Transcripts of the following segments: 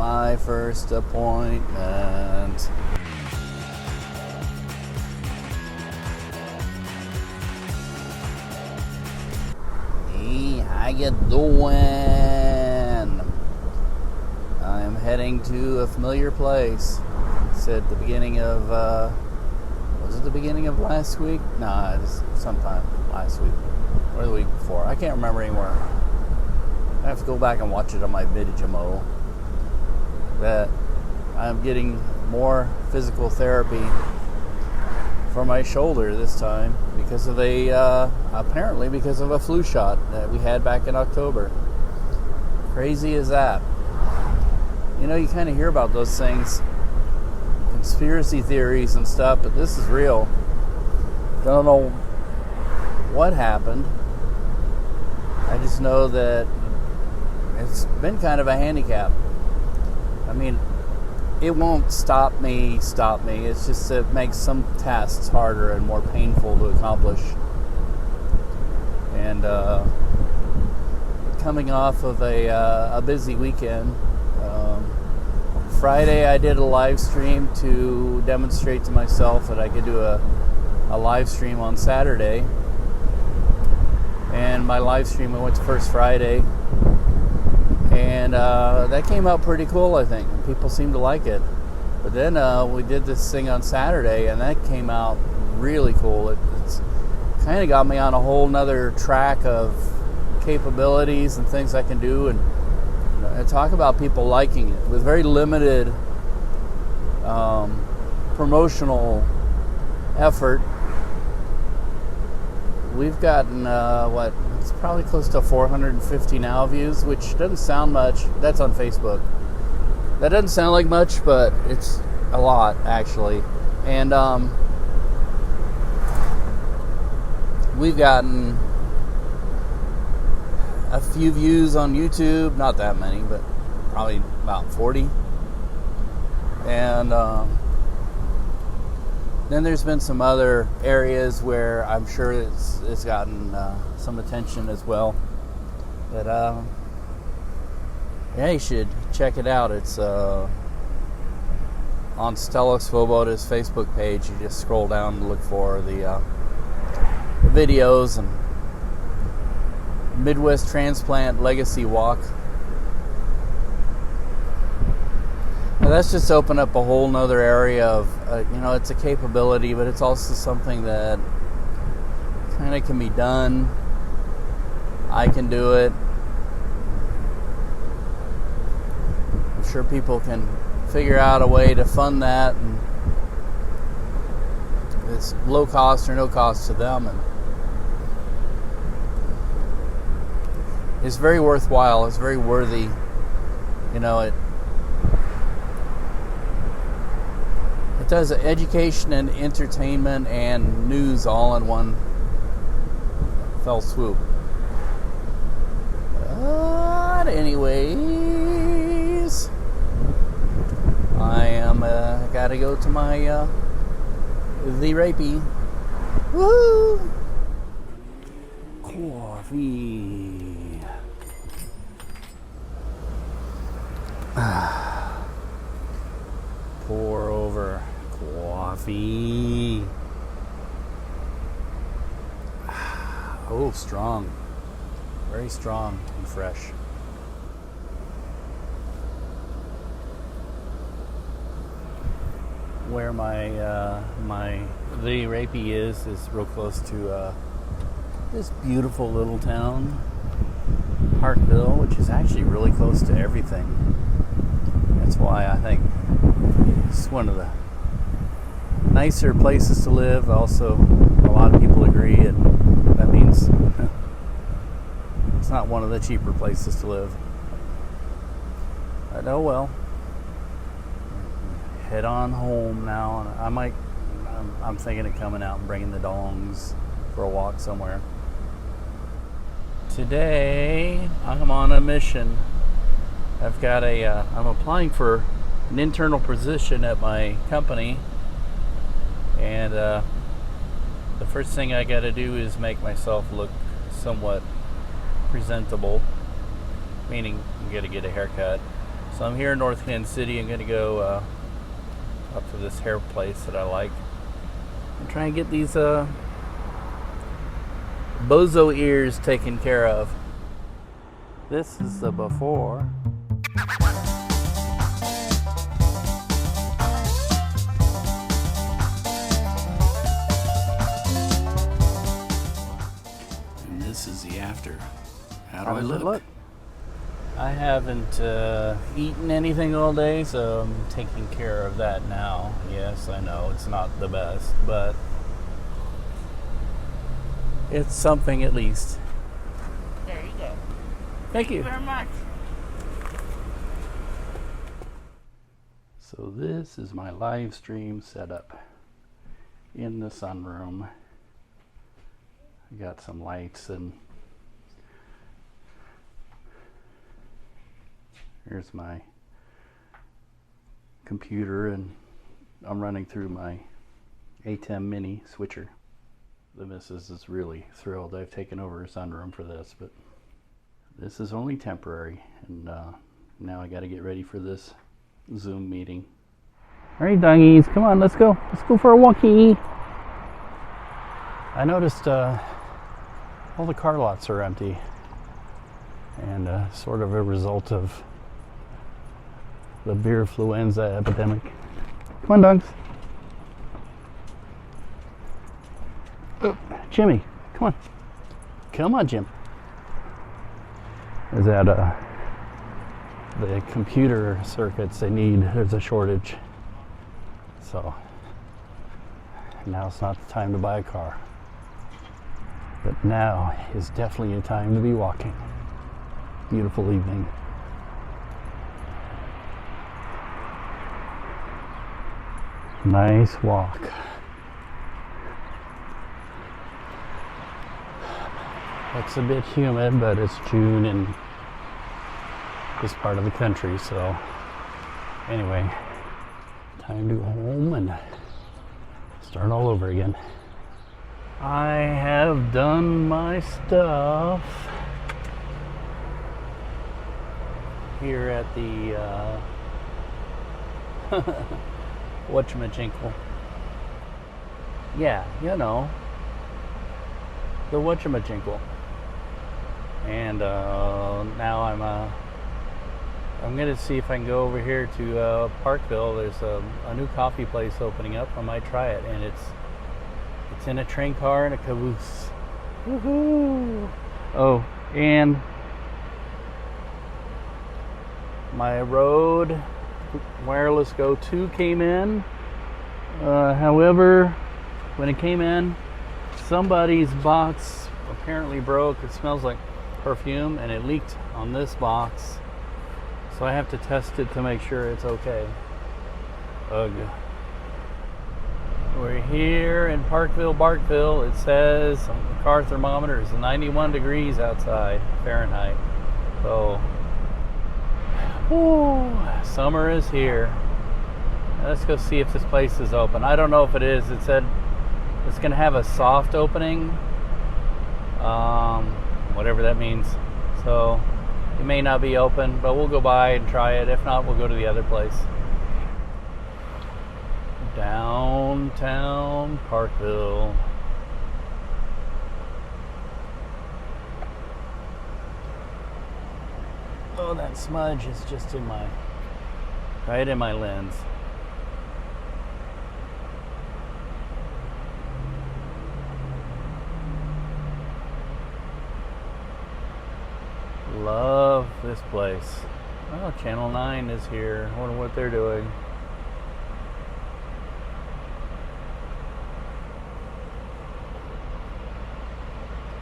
my first appointment. Hey, how you doing? I'm heading to a familiar place. It's at the beginning of, was it the beginning of last week? Nah, it's sometime last week or the week before. I can't remember anymore. I have to go back and watch it on my Vidimo. That I'm getting more physical therapy for my shoulder this time because of apparently because of a flu shot that we had back in October. Crazy as that. You know, you kind of hear about those things, conspiracy theories and stuff, but this is real. Don't know what happened. I just know that it's been kind of a handicap. I mean, it won't stop me. It's just it makes some tasks harder and more painful to accomplish. And coming off of a busy weekend, Friday I did a live stream to demonstrate to myself that I could do a live stream on Saturday. And my live stream, I went to First Friday. And that came out pretty cool, I think. People seemed to like it. But then we did this thing on Saturday, and that came out really cool. It's kind of got me on a whole nother track of capabilities and things I can do. And talk about people liking it. With very limited promotional effort, we've gotten, it's probably close to 450 now views, which doesn't sound much. That's on Facebook. That doesn't sound like much, but it's a lot, actually. And we've gotten a few views on YouTube. Not that many, but probably about 40. And then there's been some other areas where I'm sure it's gotten some attention as well. But yeah, you should check it out. It's on Stella Svoboda's Facebook page. You just scroll down and look for the videos and Midwest Transplant Legacy Walk. Now that's just opened up a whole nother area of, it's a capability, but it's also something that kind of can be done. I can do it. I'm sure people can figure out a way to fund that, and it's low cost or no cost to them, and it's very worthwhile. It's very worthy. It does education and entertainment and news all in one fell swoop. But anyways, I am gotta go to my the rapey. Woo! Coffee. Pour over coffee. Oh, strong. Very strong and fresh. Where my the rapey is real close to this beautiful little town, Parkville, which is actually really close to everything. That's why I think it's one of the nicer places to live. Also, a lot of people agree, and that means it's not one of the cheaper places to live. But oh well. Head on home now, and I'm thinking of coming out and bringing the dongs for a walk somewhere. Today, I'm on a mission. I've got I'm applying for an internal position at my company, and the first thing I got to do is make myself look somewhat presentable, meaning I'm going to get a haircut, So I'm here in North Kansas City. I'm going to go up to this hair place that I like and try and get these bozo ears taken care of. This is the before. And this is the after. How do I look? I haven't eaten anything all day, so I'm taking care of that now. Yes, I know it's not the best, but it's something at least. There you go. Thank you very much. So this is my live stream setup in the sunroom. I got some lights and here's my computer, and I'm running through my ATEM mini switcher. The missus is really thrilled I've taken over her sunroom for this, but this is only temporary, and now I got to get ready for this Zoom meeting. All right, doggies, come on, let's go. Let's go for a walkie. I noticed all the car lots are empty, and sort of a result of the beerfluenza epidemic. Come on, dogs. Oh, Jimmy, come on. Come on, Jim. Is that the computer circuits they need? There's a shortage. So now's not the time to buy a car. But now is definitely a time to be walking. Beautiful evening. Nice walk. It's a bit humid, but it's June in this part of the country, so anyway, time to go home and start all over again. I have done my stuff here at the whatchamajinkle. Yeah, you know, the whatchamajinkle. And now I'm gonna see if I can go over here to Parkville. There's a new coffee place opening up. I might try it, and it's in a train car and a caboose. Woohoo! Oh, and my Rode Wireless Go 2 came in. However, when it came in, somebody's box apparently broke. It smells like perfume, and it leaked on this box. So I have to test it to make sure it's okay. Ugh. We're here in Barkville. It says on the car thermometer is 91 degrees outside Fahrenheit. So, whoo, summer is here. Now let's go see if this place is open. I don't know if it is. It said it's going to have a soft opening, whatever that means. So it may not be open, but we'll go by and try it. If not, we'll go to the other place. Downtown Parkville. Oh, that smudge is just right in my lens. Love this place. Oh, Channel 9 is here. I wonder what they're doing.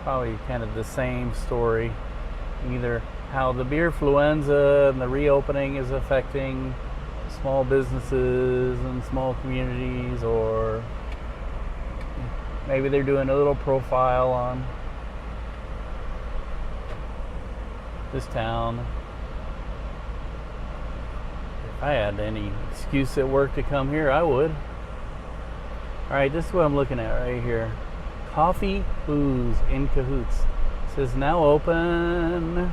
Probably kind of the same story. Either how the beerfluenza and the reopening is affecting small businesses and small communities, or maybe they're doing a little profile on this town. If I had any excuse at work to come here, I would. Alright, this is what I'm looking at right here. Coffee Booze in Cahoots. It says now open.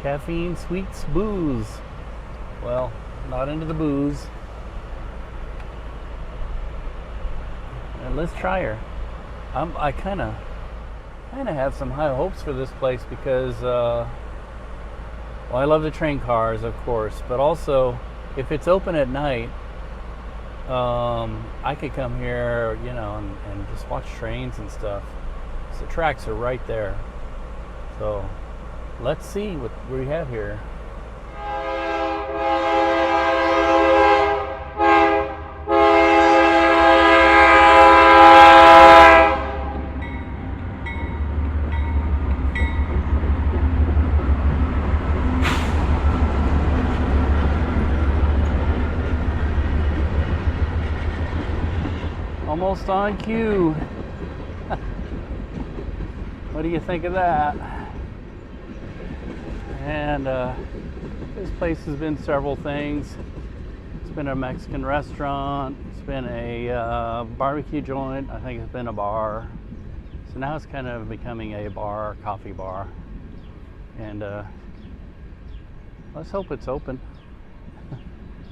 Caffeine Sweets Booze. Well, not into the booze. And let's try her. I kind of have some high hopes for this place because, well, I love the train cars, of course, but also if it's open at night, I could come here, you know, and just watch trains and stuff. So the tracks are right there. So let's see what we have here. Almost on cue. What do you think of that? And this place has been several things. It's been a Mexican restaurant. It's been a barbecue joint. I think it's been a bar. So now it's kind of becoming a bar, coffee bar. And let's hope it's open.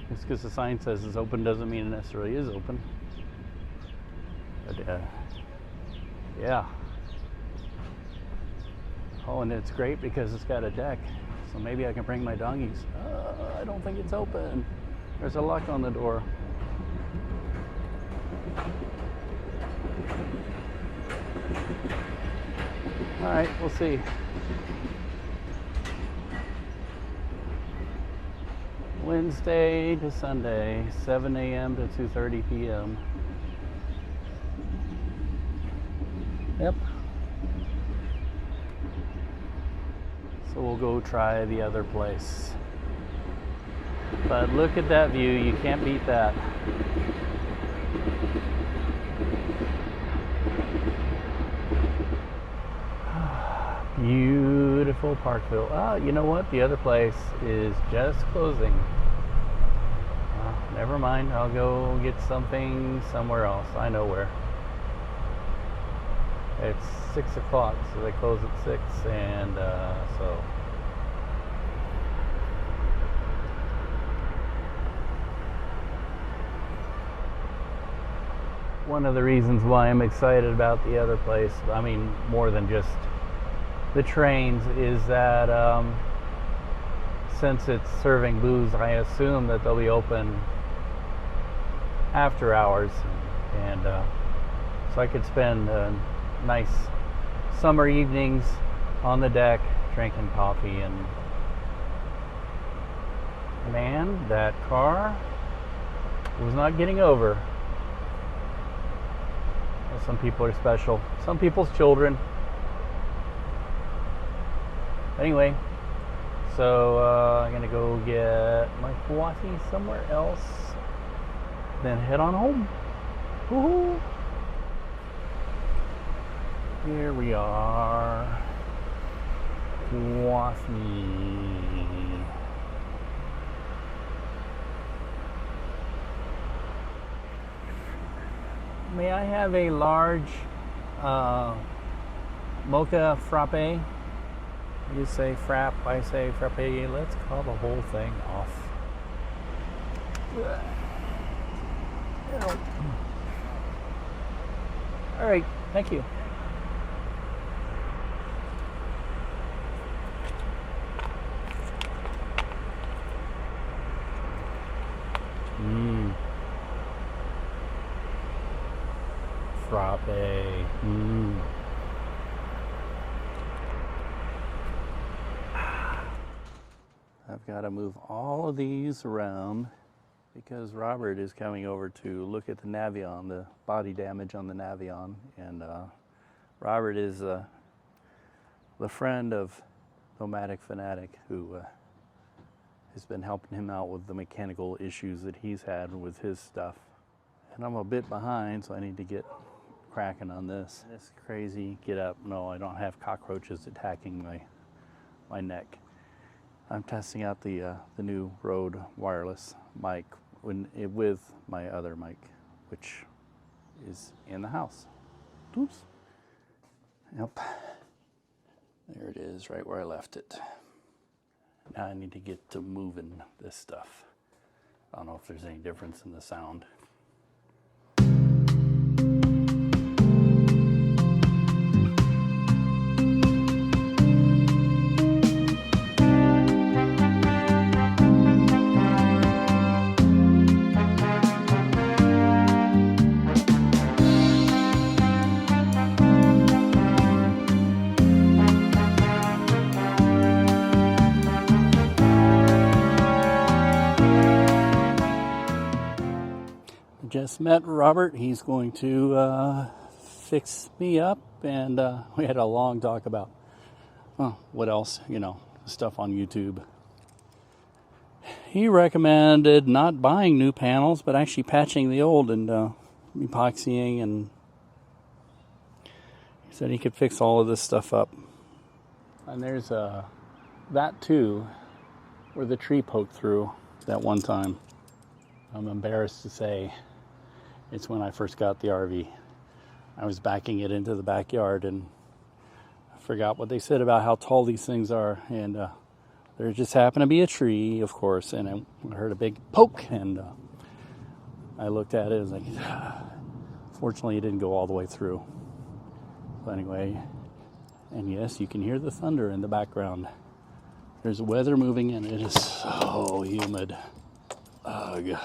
Just because the sign says it's open doesn't mean it necessarily is open. But yeah. Oh, and it's great because it's got a deck. So maybe I can bring my donkeys. I don't think it's open. There's a lock on the door. All right, we'll see. Wednesday to Sunday, 7 a.m. to 2:30 p.m. Yep. So we'll go try the other place. But look at that view, you can't beat that. Beautiful Parkville. Ah, you know what? The other place is just closing. Never mind, I'll go get something somewhere else. I know where. It's 6 o'clock, so they close at 6, and so. One of the reasons why I'm excited about the other place, I mean, more than just the trains, is that since it's serving booze, I assume that they'll be open after hours, and so I could spend nice summer evenings on the deck drinking coffee. And man, that car was not getting over. Well, some people are special, some people's children. Anyway, so I'm gonna go get my coffee somewhere else, then head on home. Woohoo! Here we are. Coffee. May I have a large mocha frappe? You say frap, I say frappe. Let's call the whole thing off. All right, thank you. Frappe. I've got to move all of these around because Robert is coming over to look at the Navion, the body damage on the Navion. And Robert is the friend of Nomadic Fanatic, who has been helping him out with the mechanical issues that he's had with his stuff. And I'm a bit behind, so I need to get cracking on this. This crazy get up. No, I don't have cockroaches attacking my neck. I'm testing out the new Rode wireless mic with my other mic, which is in the house. Oops. Yep. There it is, right where I left it. Now I need to get to moving this stuff. I don't know if there's any difference in the sound. Just met Robert. He's going to fix me up, and we had a long talk about what else, stuff on YouTube. He recommended not buying new panels, but actually patching the old and epoxying, and he said he could fix all of this stuff up. And there's that too, where the tree poked through that one time. I'm embarrassed to say it's when I first got the RV. I was backing it into the backyard and I forgot what they said about how tall these things are. And there just happened to be a tree, of course, and I heard a big poke. And I looked at it and was like, fortunately, it didn't go all the way through. So anyway, and yes, you can hear the thunder in the background. There's weather moving and it is so humid. Ugh.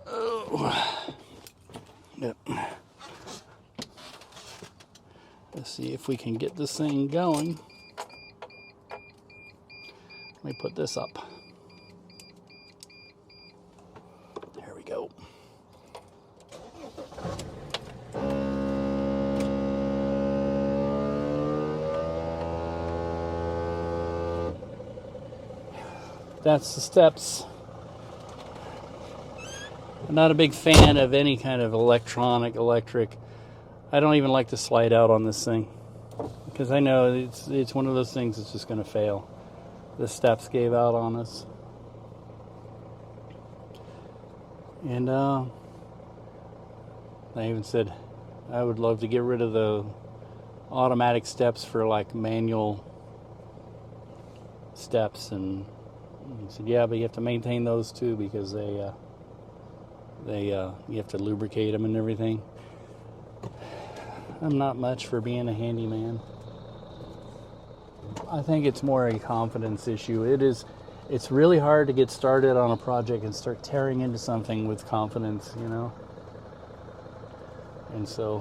Oh. Yep. Let's see if we can get this thing going. Let me put this up. There we go. That's the steps. I'm not a big fan of any kind of electric. I don't even like to slide out on this thing because I know it's one of those things that's just going to fail. The steps gave out on us. And I even said I would love to get rid of the automatic steps for like manual steps. And he said, yeah, but you have to maintain those too because you have to lubricate them and everything. I'm not much for being a handyman. I think it's more a confidence issue. It's really hard to get started on a project and start tearing into something with confidence, And so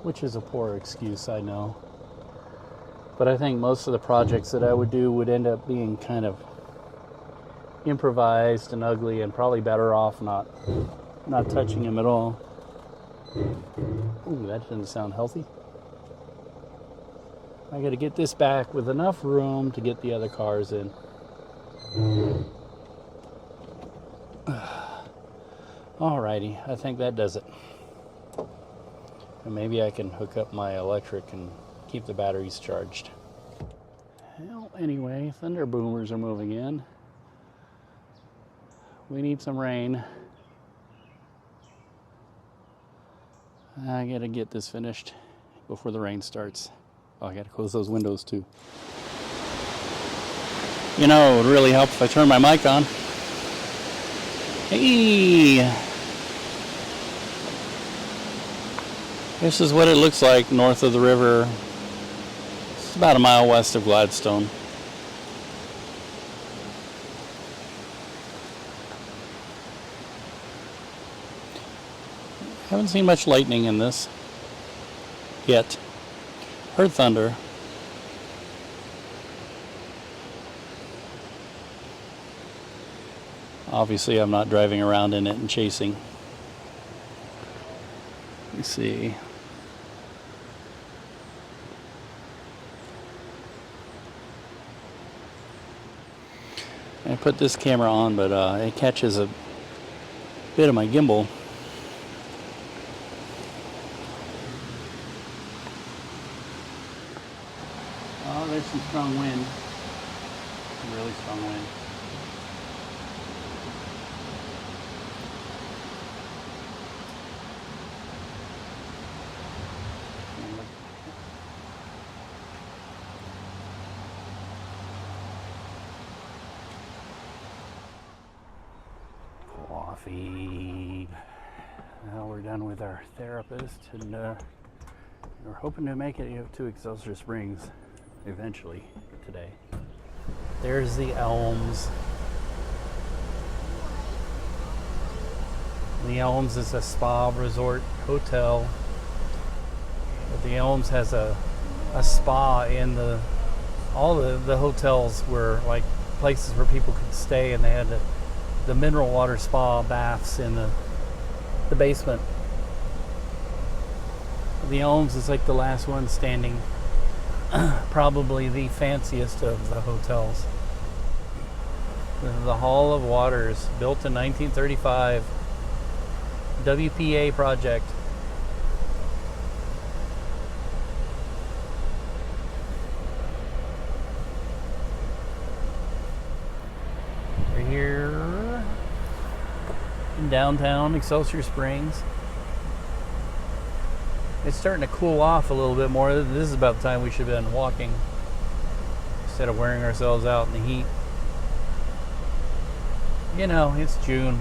which is a poor excuse, I know. But I think most of the projects that I would do would end up being kind of improvised and ugly, and probably better off not touching them at all. Ooh, that doesn't sound healthy. I got to get this back with enough room to get the other cars in. Alrighty, I think that does it. And maybe I can hook up my electric and keep the batteries charged. Well, anyway, thunder boomers are moving in. We need some rain. I gotta get this finished before the rain starts. Oh, I gotta close those windows too. It would really help if I turn my mic on. Hey! This is what it looks like north of the river. It's about a mile west of Gladstone. Haven't seen much lightning in this yet. Heard thunder. Obviously, I'm not driving around in it and chasing. Let me see. I put this camera on, but it catches a bit of my gimbal. Oh, there's some strong wind. Some really strong wind. coffee. Now we're done with our therapist, and we're hoping to make it to Excelsior Springs eventually today. There's the Elms. The Elms is a spa resort hotel. But the Elms has a spa in all the hotels were like places where people could stay, and they had the mineral water spa baths in the basement. The Elms is like the last one standing. Probably the fanciest of the hotels. The Hall of Waters, built in 1935. WPA project. We're here in downtown Excelsior Springs. It's starting to cool off a little bit more. This is about the time we should have been walking instead of wearing ourselves out in the heat. You know, it's June.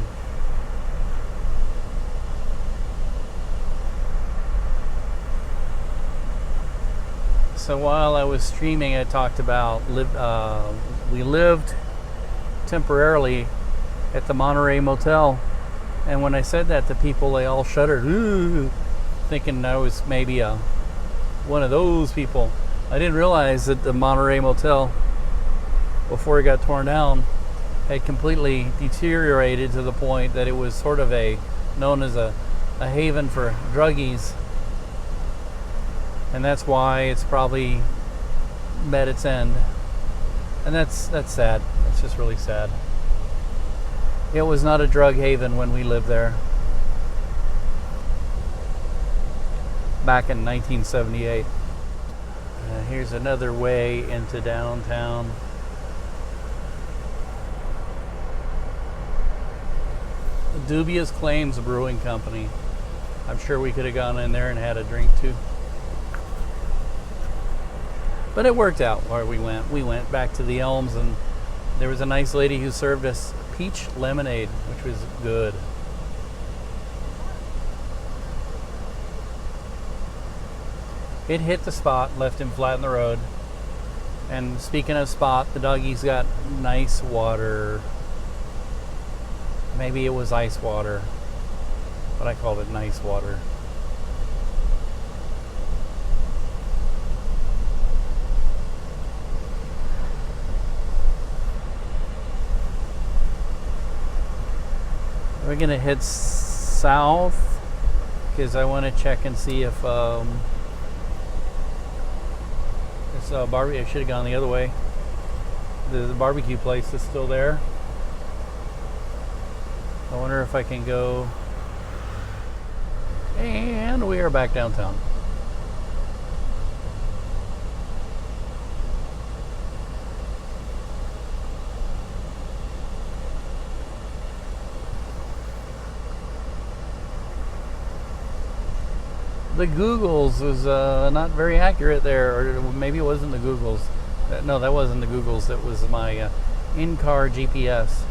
So while I was streaming, I talked about we lived temporarily at the Monterey Motel, and when I said that to people, they all shuddered, ooh, thinking I was maybe one of those people. I didn't realize that the Monterey Motel, before it got torn down, had completely deteriorated to the point that it was sort of known as a haven for druggies. And that's why it's probably met its end. And that's sad. That's just really sad. It was not a drug haven when we lived there. Back in 1978. Here's another way into downtown. The Dubious Claims Brewing Company. I'm sure we could have gone in there and had a drink too. But it worked out where we went. We went back to the Elms, and there was a nice lady who served us peach lemonade, which was good. It hit the spot, left him flat in the road. And speaking of spot, the doggies got nice water. Maybe it was ice water, but I called it nice water. We're gonna head south because I want to check and see if this barbecue. I should have gone the other way. The barbecue place is still there. I wonder if I can go. And we are back downtown. The Googles was not very accurate there, or maybe it wasn't the Googles. No, that wasn't the Googles. That was my in-car GPS.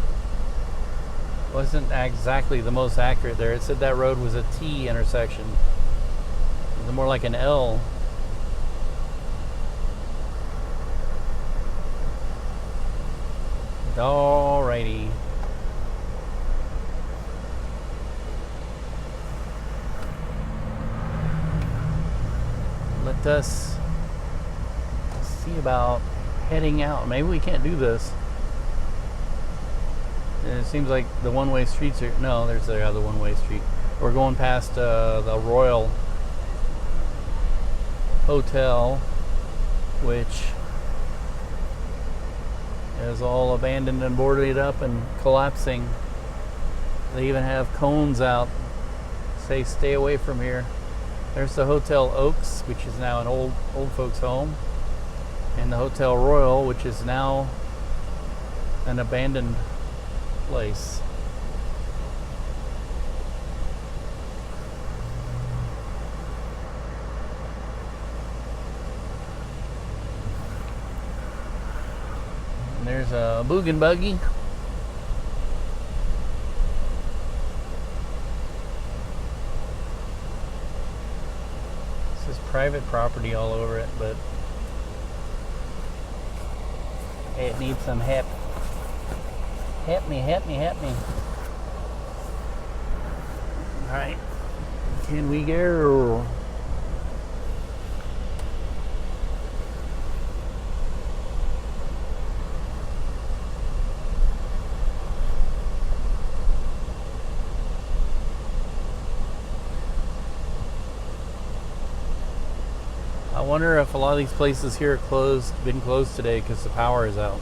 Wasn't exactly the most accurate there. It said that road was a T intersection. It was more like an L. Alrighty. Let us see about heading out. Maybe we can't do this. It seems like the one-way streets are... No, there's the other one-way street. We're going past the Royal Hotel, which is all abandoned and boarded up and collapsing. They even have cones out. Say, stay away from here. There's the Hotel Oaks, which is now an old folks home, and the Hotel Royal, which is now an abandoned place. And there's a Boogan Buggy. private property all over it, but it needs some help. Help me, help me, help me. Alright. Can we go? I wonder if a lot of these places here are been closed today because the power is out.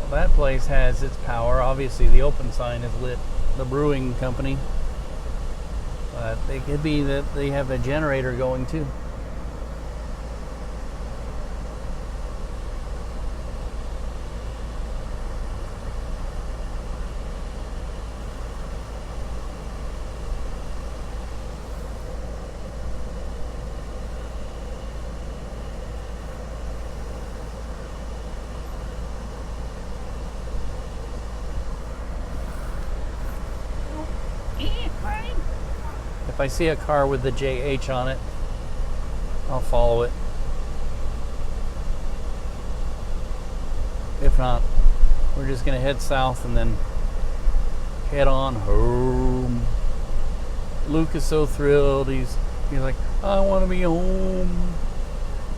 Well, that place has its power. Obviously, the open sign is lit. The brewing company. But it could be that they have a generator going too. If I see a car with the JH on it, I'll follow it. If not, we're just gonna head south and then head on home. Luke is so thrilled. He's like, I want to be home.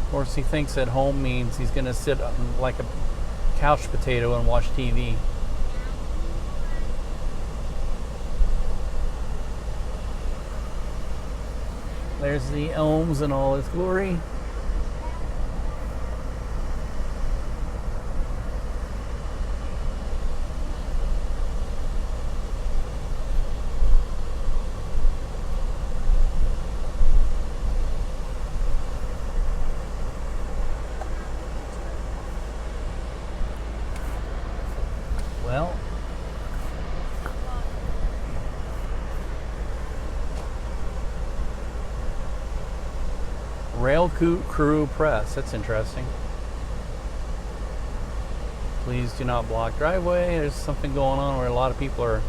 Of course, he thinks that home means he's gonna sit like a couch potato and watch TV. There's the Elms in all its glory. Well, Rail Crew Press. That's interesting. Please do not block driveway. There's something going on where a lot of people are.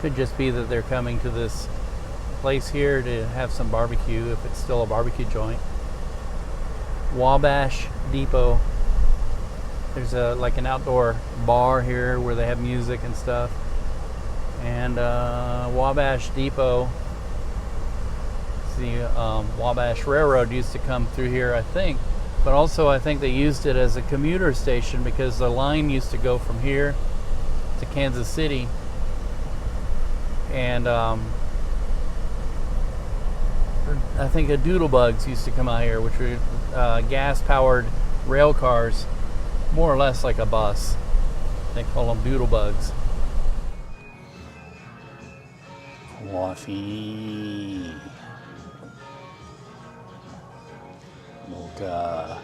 Could just be that they're coming to this place here to have some barbecue, if it's still a barbecue joint. Wabash Depot. There's like an outdoor bar here where they have music and stuff. And Wabash Depot, the Wabash Railroad used to come through here, I think. But also I think they used it as a commuter station because the line used to go from here to Kansas City. And I think the Doodlebugs used to come out here, which were gas-powered rail cars, more or less like a bus. They call them Doodlebugs. Coffee. Mocha.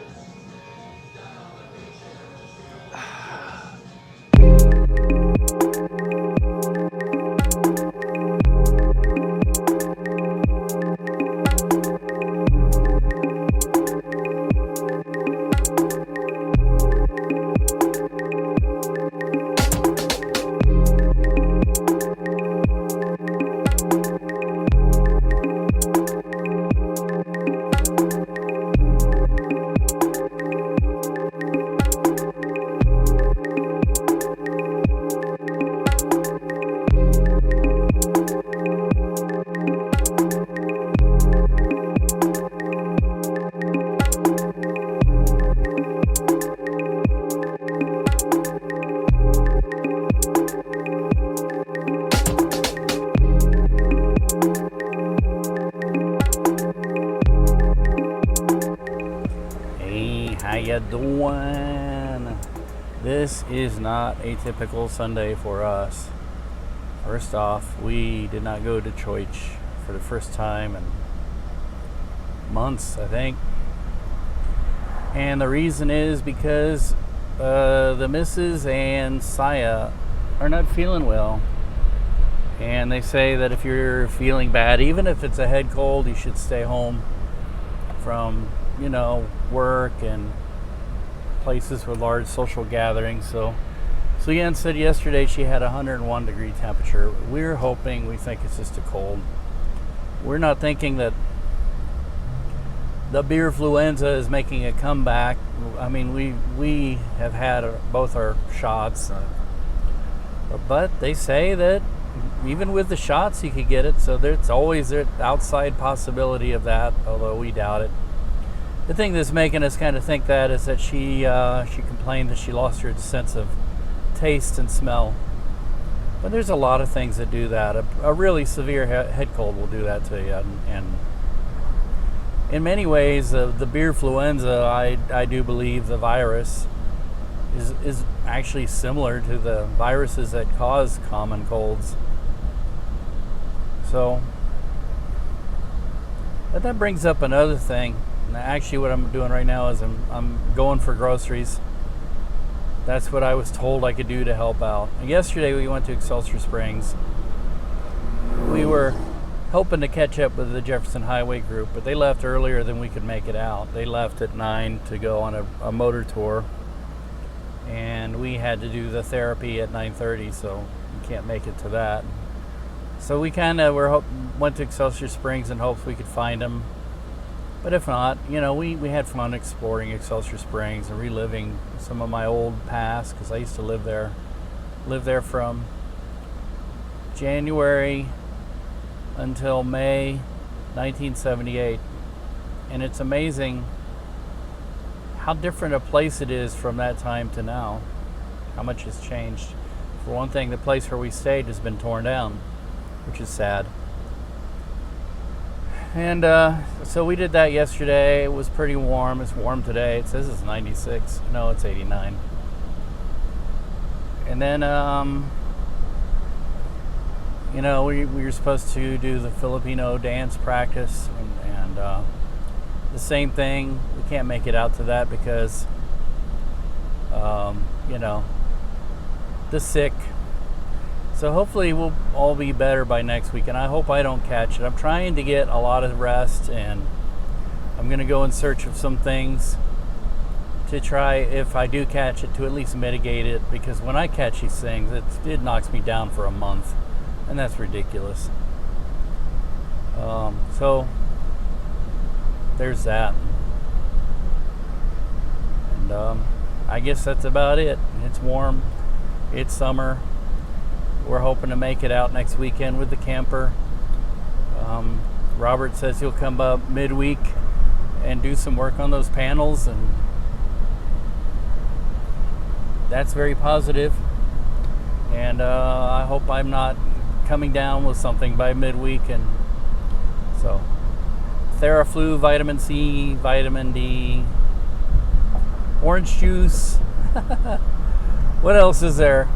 How you doing? This is not a typical Sunday for us. First off, we did not go to church for the first time in months, I think. And the reason is because the missus and Saya are not feeling well. And they say that if you're feeling bad, even if it's a head cold, you should stay home from, work and places with large social gatherings. So Leanne said yesterday she had 101 degree temperature. We think it's just a cold. We're not thinking that the beer influenza is making a comeback. I mean, we have had both our shots, but they say that even with the shots you could get it, so there's always an outside possibility of that, although we doubt it. The thing that's making us kind of think that is that she complained that she lost her sense of taste and smell. But there's a lot of things that do that. A really severe head cold will do that to you, and in many ways, the beer influenza, I do believe the virus is actually similar to the viruses that cause common colds. So, but that brings up another thing. Actually, what I'm doing right now is I'm going for groceries. That's what I was told I could do to help out. And yesterday we went to Excelsior Springs. We were hoping to catch up with the Jefferson Highway group, but they left earlier than we could make it out. They left at 9 to go on a motor tour, and we had to do the therapy at 9:30, so we can't make it to that. So we kind of went to Excelsior Springs in hopes we could find them. But if not, we had fun exploring Excelsior Springs and reliving some of my old past, because I used to live there from January until May 1978. And it's amazing how different a place it is from that time to now, how much has changed. For one thing, the place where we stayed has been torn down, which is sad. And so we did that yesterday. It was pretty warm. It's warm today. It says it's 96. No, it's 89. And then, we were supposed to do the Filipino dance practice, and the same thing. We can't make it out to that because, the sick. So hopefully we'll all be better by next week, and I hope I don't catch it. I'm trying to get a lot of rest, and I'm going to go in search of some things to try, if I do catch it, to at least mitigate it, because when I catch these things, it knocks me down for a month, and that's ridiculous. So there's that. And I guess that's about it. It's warm. It's summer. We're hoping to make it out next weekend with the camper. Robert says he'll come up midweek and do some work on those panels, and that's very positive. And I hope I'm not coming down with something by midweek. And so Theraflu, vitamin C, vitamin D, orange juice. What else is there?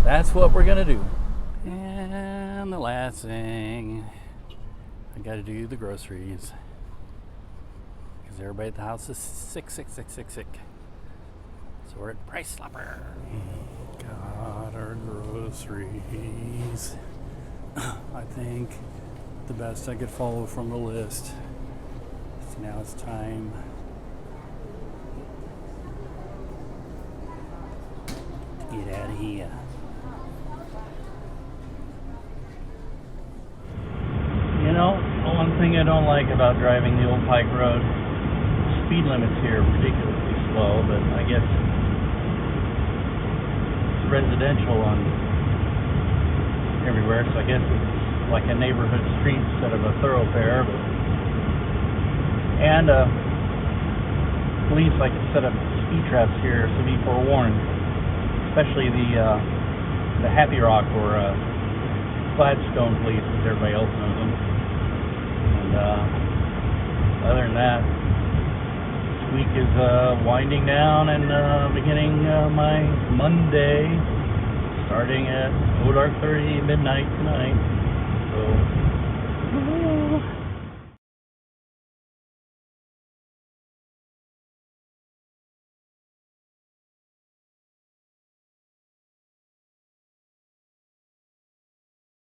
That's what we're gonna do. And the last thing, I gotta do the groceries, because everybody at the house is sick. So we're at Price Slapper. Got our groceries. I think the best I could follow from the list. So now it's time to get out of here. The one thing I don't like about driving the old Pike Road, speed limits here are ridiculously slow, but I guess it's residential on everywhere, so I guess it's like a neighborhood street instead of a thoroughfare. And police like to set up speed traps here, so be forewarned, especially the Happy Rock or Gladstone police, as everybody else knows them. And other than that, this week is winding down and beginning my Monday starting at 0:30 midnight tonight. So